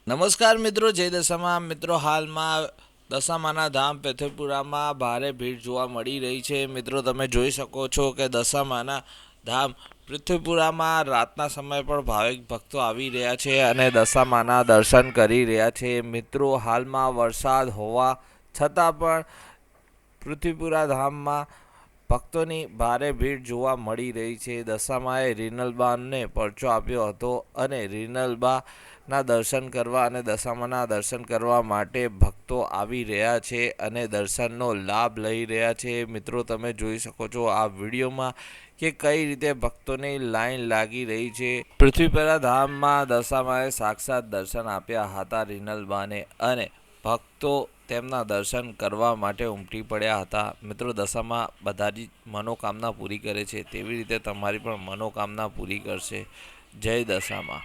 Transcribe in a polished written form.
નમસ્કાર મિત્રો, જય દશામાં મિત્રો. હાલમાં દશામાના ધામ પેથરપુરામાં ભારે ભીડ જોવા મળી રહી છે. મિત્રો તમે જોઈ શકો છો કે દશામાના ધામ પૃથ્વીપુરામાં રાતના સમયે પણ ભાવિક ભક્તો આવી રહ્યા છે અને દશામાના દર્શન કરી રહ્યા છે. મિત્રો હાલમાં વરસાદ હોવા છતાં પણ પૃથ્વીપુરા ધામમાં ભક્તોની ભારે ભીડ જોવા મળી રહી છે. દશામાએ રીનલબાને પરચો આપ્યો હતો અને રીનલબાના દર્શન કરવા અને દશામાના દર્શન કરવા માટે ભક્તો આવી રહ્યા છે અને દર્શનનો લાભ લઈ રહ્યા છે. મિત્રો તમે જોઈ શકો છો આ વિડીયોમાં કે કઈ રીતે ભક્તોની લાઈન લાગી રહી છે. પૃથ્વીપુરા ધામમાં દશામાએ સાક્ષાત દર્શન આપ્યા હતા રીનલબાને અને ભક્તો તેમના દર્શન કરવા માટે ઉમટી પડ્યા હતા. મિત્રો દશામાં બધા જ મનોકામના પૂરી કરે છે, તેવી રીતે તમારી પણ મનોકામના પૂરી કરશે. જય દશામાં.